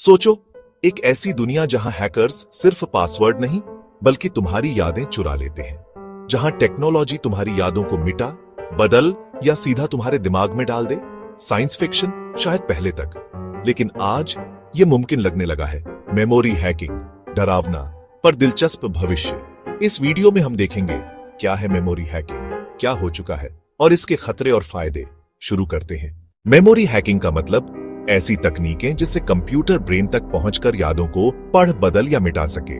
सोचो, एक ऐसी दुनिया जहां हैकर्स सिर्फ पासवर्ड नहीं बल्कि तुम्हारी यादें चुरा लेते हैं, जहां टेक्नोलॉजी तुम्हारी यादों को मिटा, बदल या सीधा तुम्हारे दिमाग में डाल दे। साइंस फिक्शन शायद पहले तक, लेकिन आज ये मुमकिन लगने लगा है। मेमोरी हैकिंग, डरावना पर दिलचस्प भविष्य। इस वीडियो में हम देखेंगे क्या है मेमोरी हैकिंग, क्या हो चुका है और इसके खतरे और फायदे। शुरू करते हैं। मेमोरी हैकिंग का मतलब ऐसी तकनीकें जिससे कंप्यूटर ब्रेन तक पहुंचकर यादों को पढ़, बदल या मिटा सके।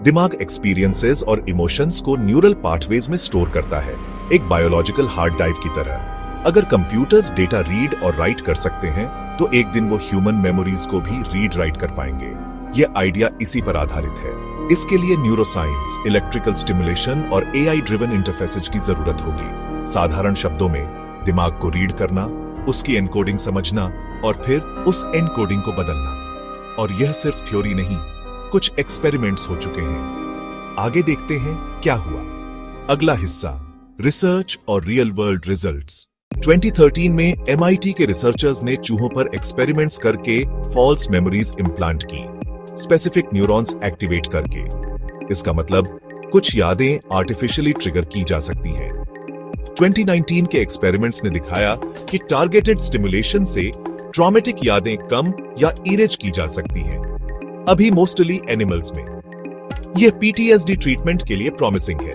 दिमाग एक्सपीरियंसेस और इमोशंस को न्यूरल पाथवेज में स्टोर करता है, एक बायोलॉजिकल हार्ड ड्राइव की तरह। अगर कंप्यूटर्स डेटा रीड और राइट कर सकते हैं तो एक दिन वो ह्यूमन मेमोरीज को भी रीड राइट कर पाएंगे। यह आइडिया इसी पर आधारित है। इसके लिए न्यूरोसाइंस, इलेक्ट्रिकल स्टिमुलेशन और एआई ड्रिवन इंटरफेसेज की जरूरत होगी। साधारण शब्दों में, दिमाग को रीड करना, उसकी एनकोडिंग समझना और फिर उस एनकोडिंग को बदलना। और यह सिर्फ थ्योरी नहीं, कुछ एक्सपेरिमेंट्स हो चुके हैं। आगे देखते हैं क्या हुआ। अगला हिस्सा, रिसर्च और रियल वर्ल्ड रिजल्ट्स। 2013 में MIT के रिसर्चर्स ने चूहों पर एक्सपेरिमेंट्स करके फॉल्स मेमोरीज इंप्लांट की, स्पेसिफिक न्यूरॉन्स एक्टिवेट करके। इसका मतलब कुछ यादें आर्टिफिशियली ट्रिगर की जा सकती हैं। 2019 के एक्सपेरिमेंट्स ने दिखाया कि टारगेटेड स्टिमुलेशन से ट्रॉमेटिक यादें कम या इरेज की जा सकती हैं, अभी मोस्टली एनिमल्स में। यह PTSD ट्रीटमेंट के लिए प्रॉमिसिंग है।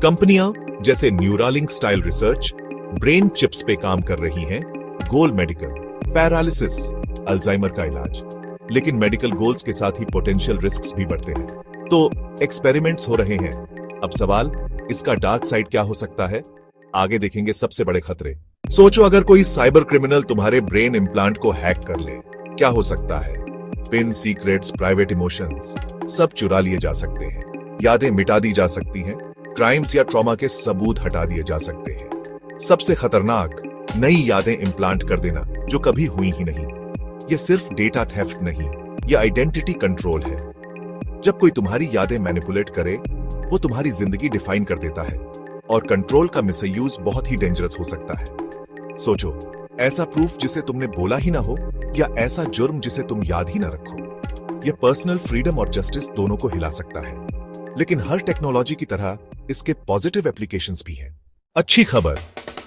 कंपनियां जैसे Neuralink style research brain chips पे काम कर रही हैं, गोल मेडिकल, पैरालिसिस, अल्जाइमर का इलाज। लेकिन मेडिकल गोल्स के साथ ही पोटेंशियल रिस्क्स भी बढ़ते हैं। तो एक्सपेरिमेंट्स हो रहे हैं। अब सवाल, इसका डार्क साइड क्या हो सकता है? आगे देखेंगे सबसे बड़े खतरे। सोचो, अगर कोई साइबर क्रिमिनल तुम्हारे ब्रेन इम्प्लांट को हैक कर ले, क्या हो सकता है? पिन, सीक्रेट्स, प्राइवेट इमोशंस सब चुरा लिए जा सकते हैं, यादें मिटा दी जा सकती हैं, क्राइम्स या ट्रॉमा के सबूत हटा दिए जा सकते हैं। सबसे खतरनाक, नई यादें इम्प्लांट कर देना जो कभी हुई ही नहीं। यह सिर्फ डेटा थेफ्ट नहीं, यह आइडेंटिटी कंट्रोल है। जब कोई तुम्हारी यादें मैनिपुलेट करे, वो तुम्हारी जिंदगी डिफाइन कर देता है, और कंट्रोल का मिसयूज बहुत ही डेंजरस हो सकता है। सोचो, ऐसा प्रूफ जिसे तुमने बोला ही ना हो, या ऐसा जुर्म जिसे तुम याद ही ना रखो। यह पर्सनल फ्रीडम और जस्टिस दोनों को हिला सकता है। लेकिन हर टेक्नोलॉजी की तरह इसके पॉजिटिव एप्लीकेशंस भी हैं। अच्छी खबर,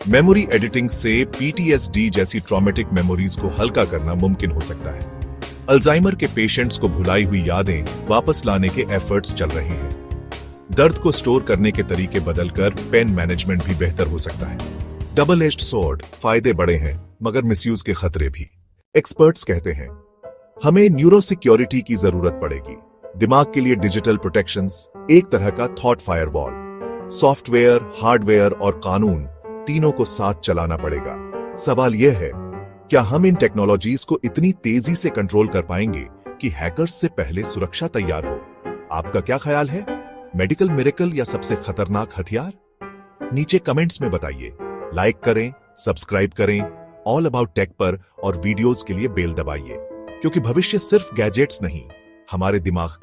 मेमोरी एडिटिंग से PTSD जैसी ट्रॉमेटिक मेमोरीज को हल्का करना मुमकिन हो सकता है। अल्जाइमर के पेशेंट्स को भुलाई हुई यादें वापस लाने के एफर्ट्स चल रहे हैं। दर्द को स्टोर करने के तरीके बदलकर पेन मैनेजमेंट भी बेहतर हो सकता है। डबल एज्ड स्वॉर्ड, फायदे बड़े हैं मगर मिसयूज के खतरे भी। एक्सपर्ट्स कहते हैं हमें न्यूरो सिक्योरिटी की जरूरत पड़ेगी। दिमाग के लिए डिजिटल प्रोटेक्शंस, एक तरह का थॉट फायरवॉल। सॉफ्टवेयर, हार्डवेयर और कानून तीनों को साथ चलाना पड़ेगा। सवाल यह है, क्या हम इन टेक्नोलॉजीज को इतनी तेजी से कंट्रोल कर पाएंगे कि हैकर्स से पहले सुरक्षा तैयार हो? आपका क्या ख्याल है? मेडिकल मिरेकल या सबसे खतरनाक हथियार? नीचे कमेंट्स में बताइए। लाइक करें, सब्सक्राइब करें ऑल अबाउट टेक पर, और वीडियोस के लिए बेल दबाइए, क्योंकि भविष्य सिर्फ गैजेट्स नहीं, हमारे दिमाग का